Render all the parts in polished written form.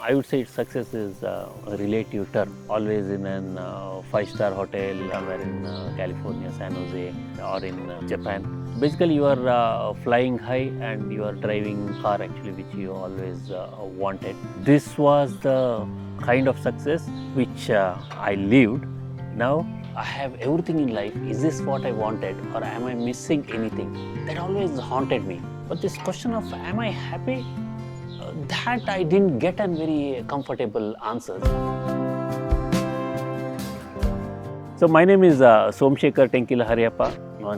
I would say success is a relative term. Always in an five-star hotel somewhere in California, San Jose, or in Japan. Basically, you are flying high and you are driving car actually, which you always wanted. This was the kind of success which I lived. Now I have everything in life. Is this what I wanted, or am I missing anything? That always haunted me. But this question of am I happy? That I didn't get a very comfortable answers. So my name is Som Shaker Tenkila Hari.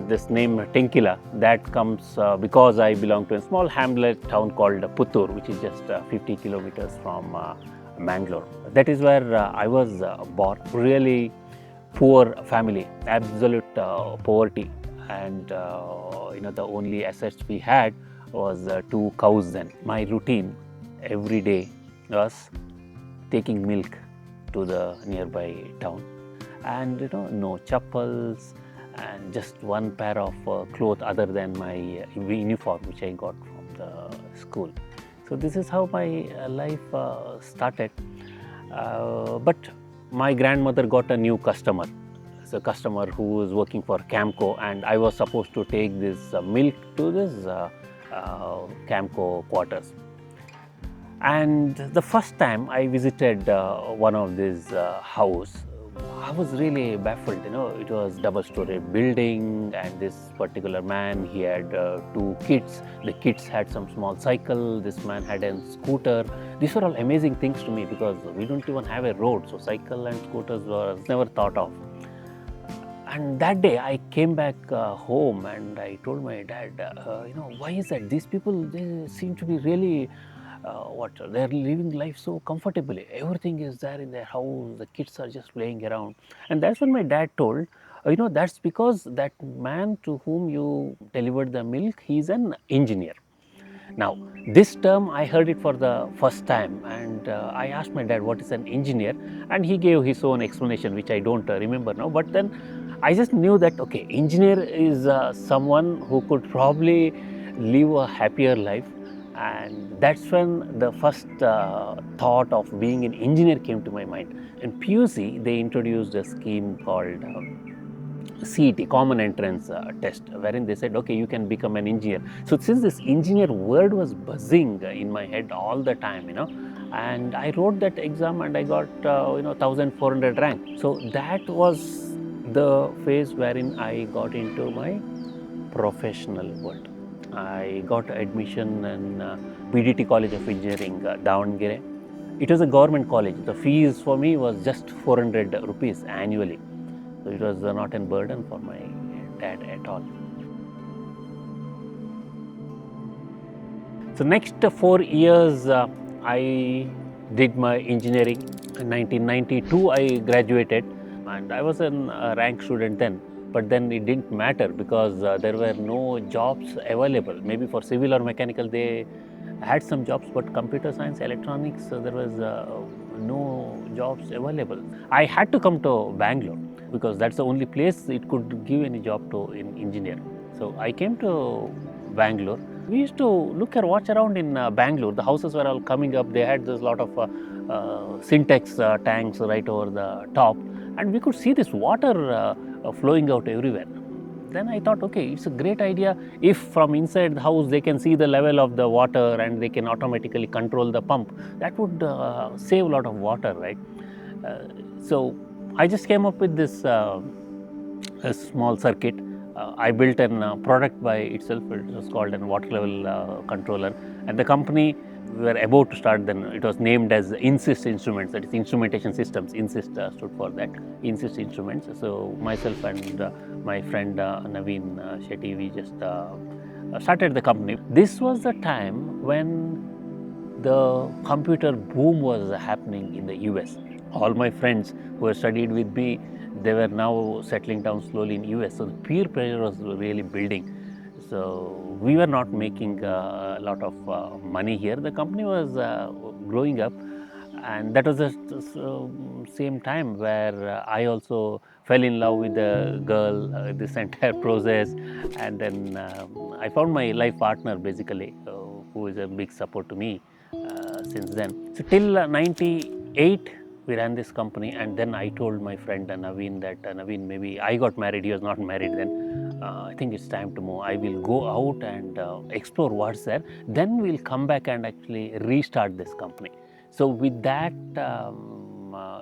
This name Tenkila, that comes because I belong to a small hamlet town called Puttur, which is just 50 kilometers from Mangalore. That is where I was born. Really poor family, absolute poverty, and the only assets we had was 2 cows then. My routine every day was taking milk to the nearby town, and no chappals and just one pair of clothes other than my uniform which I got from the school. So this is how my life started. But my grandmother got a new customer. It's a customer who was working for Camco, and I was supposed to take this milk to this Camco quarters. And the first time I visited one of these house, I was really baffled. It was double-story building, and this particular man, he had 2 kids. The kids had some small cycle. This man had a scooter. These were all amazing things to me because we don't even have a road, so cycle and scooters were never thought of. And that day I came back home and I told my dad, why is that? These people, they seem to be really, they're living life so comfortably. Everything is there in their house. The kids are just playing around. And that's when my dad told, that's because that man to whom you delivered the milk, he's an engineer. Now, this term I heard it for the first time, and I asked my dad what is an engineer, and he gave his own explanation, which I don't remember now. But then I just knew that, okay, engineer is someone who could probably live a happier life, and that's when the first thought of being an engineer came to my mind. In PUC, they introduced a scheme called CET, Common Entrance Test, wherein they said, okay, you can become an engineer. So since this engineer word was buzzing in my head all the time, and I wrote that exam and I got 1400 rank. So that was the phase wherein I got into my professional world. I got admission in BDT College of Engineering, Davangere. It was a government college. The fees for me was just 400 rupees annually. So it was not a burden for my dad at all. So next 4 years, I did my engineering. In 1992, I graduated, and I was a rank student then. But then it didn't matter because there were no jobs available. Maybe for civil or mechanical, they had some jobs, but computer science, electronics, there was no jobs available. I had to come to Bangalore because that's the only place it could give any job to an engineer. So I came to Bangalore. We used to watch around in Bangalore. The houses were all coming up. They had this lot of Syntex tanks right over the top, and we could see this water flowing out everywhere. Then I thought, okay, it's a great idea if from inside the house they can see the level of the water and they can automatically control the pump. That would save a lot of water, right? So I just came up with this a small circuit. I built a product by itself. It was called a water level controller, and the company we were about to start then. It was named as Insist Instruments, that is Instrumentation Systems. Insist stood for that, Insist Instruments. So myself and my friend Naveen Shetty, we just started the company. This was the time when the computer boom was happening in the US. All my friends who had studied with me, they were now settling down slowly in US. So the peer pressure was really building. So we were not making a lot of money here. The company was growing up, and that was the same time where I also fell in love with the girl, this entire process, and then I found my life partner basically, who is a big support to me. since then. So till 98, we ran this company, and then I told my friend Naveen that Naveen, maybe I got married, he was not married then. I think it's time to move. I will go out and explore what's there. Then we'll come back and actually restart this company. So with that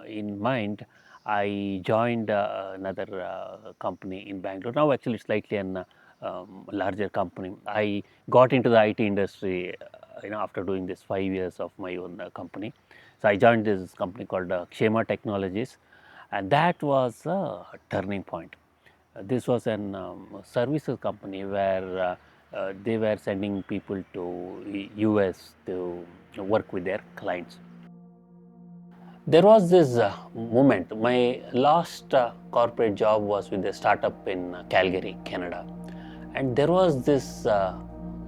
in mind, I joined another company in Bangalore. Now actually slightly an larger company. I got into the IT industry, after doing this 5 years of my own company. So I joined this company called Kshema Technologies, and that was a turning point. This was an services company where they were sending people to US to work with their clients. There was this moment. My last corporate job was with a startup in Calgary, Canada, and there was this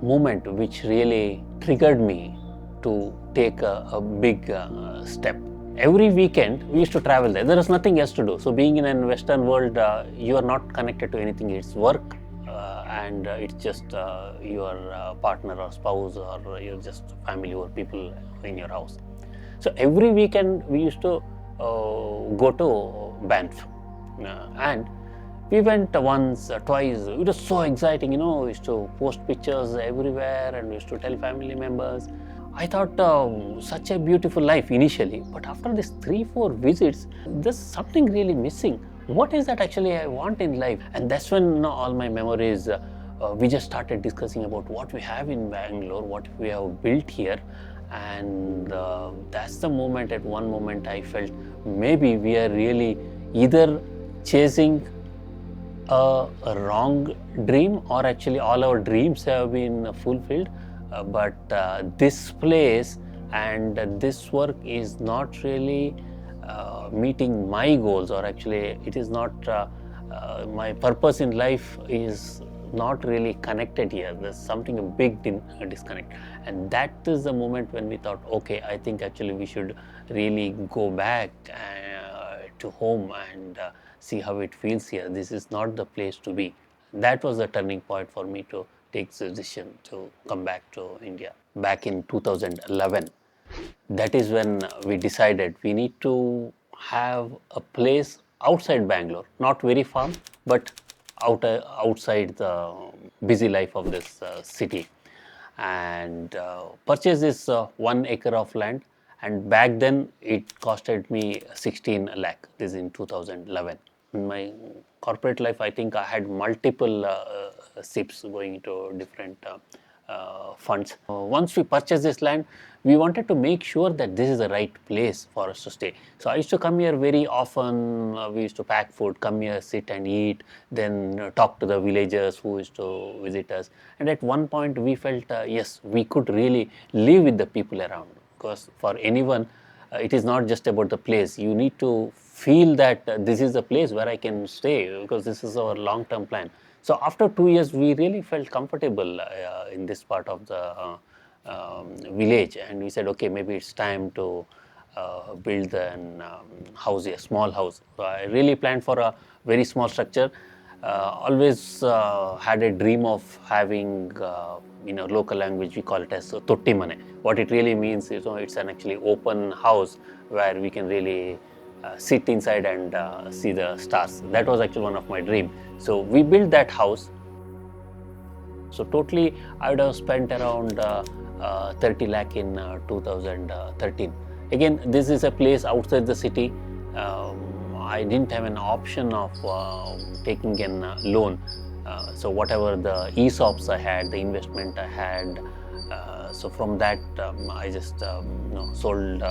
moment which really triggered me to take a big step. Every weekend we used to travel there. There was nothing else to do. So being in a Western world, you are not connected to anything. It's work, and it's just your partner or spouse, or you're just family or people in your house. So every weekend we used to go to Banff, and we went once, twice. It was so exciting, we used to post pictures everywhere, and we used to tell family members. I thought such a beautiful life initially, but after these 3-4 visits, there's something really missing. What is that actually I want in life? And that's when all my memories. We just started discussing about what we have in Bangalore, what we have built here, and that's the moment. At one moment, I felt maybe we are really either chasing a wrong dream, or actually all our dreams have been fulfilled, but this place and this work is not really meeting my goals, or actually it is not my purpose in life is not really connected here. There's something a big disconnect, and that is the moment when we thought, okay, I think actually we should really go back to home and see how it feels here. This is not the place to be. That was the turning point for me to take the decision to come back to India. Back in 2011, that is when we decided we need to have a place outside Bangalore, not very far, but outside the busy life of this city, and purchase this 1 acre of land. And back then it costed me 16 lakh. This is in 2011. In my corporate life, I think I had multiple SIPs going into different funds. Once we purchased this land, we wanted to make sure that this is the right place for us to stay. So I used to come here very often. We used to pack food, come here, sit and eat, then talk to the villagers who used to visit us. And at one point we felt, yes, we could really live with the people around. Because for anyone, it is not just about the place. You need to feel that this is the place where I can stay, because this is our long-term plan. So after 2 years, we really felt comfortable in this part of the village, and we said, okay, maybe it's time to build an house, a small house. So I really planned for a very small structure. Always had a dream of having, in our local language, we call it as totti mane. What it really means is, it's an actually open house where we can really sit inside and see the stars. That was actually one of my dreams. So we built that house. So totally, I would have spent around 30 lakh in 2013. Again, this is a place outside the city. I didn't have an option of taking a loan. So whatever the ESOPs I had, the investment I had, so from that I just sold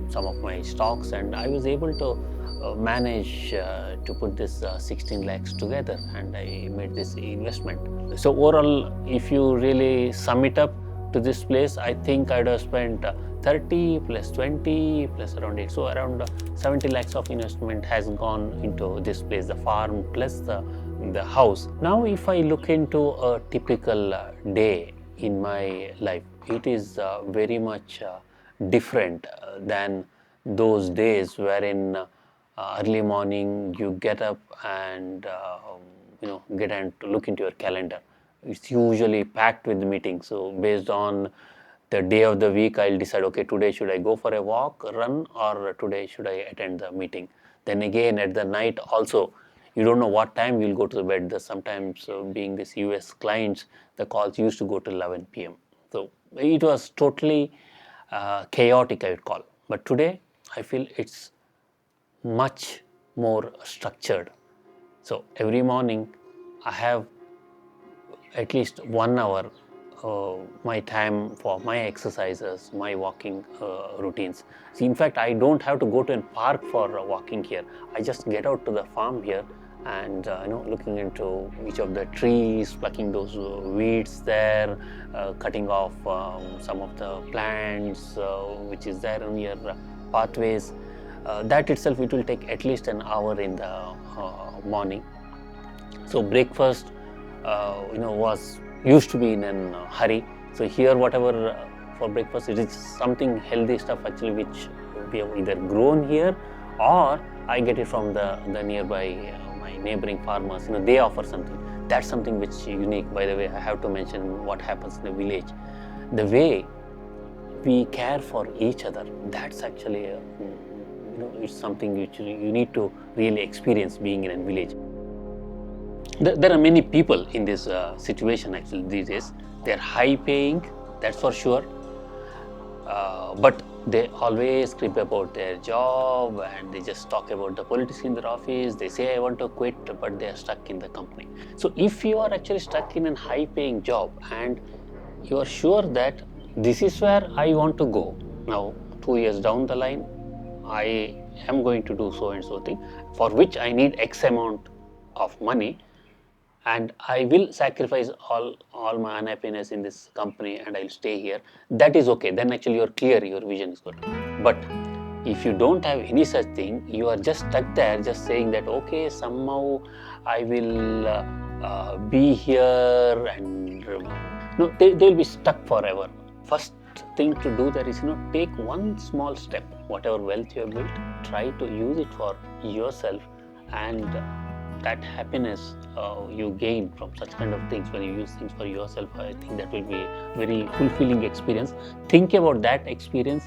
some of my stocks, and I was able to manage to put this 16 lakhs together, and I made this investment. So overall, if you really sum it up to this place, I think I'd have spent 30 plus 20 plus around 8. So around 70 lakhs of investment has gone into this place, the farm plus the house. Now, if I look into a typical day in my life, it is very much different than those days wherein early morning you get up and get and look into your calendar. It's usually packed with meetings. So based on The day of the week, I'll decide, okay, today should I go for a walk, run, or today should I attend the meeting. Then again at the night also, you don't know what time you'll go to the bed. Sometimes being this US clients, the calls used to go to 11 p.m. So it was totally chaotic, I would call. But today, I feel it's much more structured. So every morning, I have at least 1 hour my time for my exercises, my walking routines. See, in fact, I don't have to go to a park for walking here. I just get out to the farm here and looking into each of the trees, plucking those weeds there, cutting off some of the plants which is there in your pathways. That itself, it will take at least an hour in the morning. So breakfast was used to be in a hurry. So here whatever for breakfast, it is something healthy stuff actually which we have either grown here or I get it from the nearby my neighboring farmers. They offer something. That's something which is unique. By the way, I have to mention what happens in a village. The way we care for each other, that's actually it's something which you need to really experience being in a village. There are many people in this situation actually these days. They're high paying, that's for sure, but they always crib about their job and they just talk about the politics in their office. They say, I want to quit, but they are stuck in the company. So if you are actually stuck in a high paying job and you are sure that this is where I want to go, now 2 years down the line, I am going to do so and so thing for which I need X amount of money, and I will sacrifice all my unhappiness in this company and I'll stay here. That is okay. Then actually you're clear, your vision is good. But if you don't have any such thing, you are just stuck there, just saying that, okay, somehow I will be here, and no, they'll be stuck forever. First thing to do there is, take one small step. Whatever wealth you have built, try to use it for yourself, and that happiness you gain from such kind of things, when you use things for yourself, I think that will be a very fulfilling experience. Think about that experience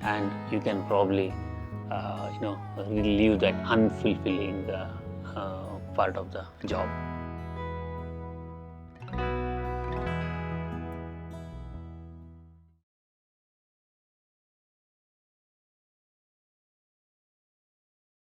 and you can probably relieve that unfulfilling part of the job.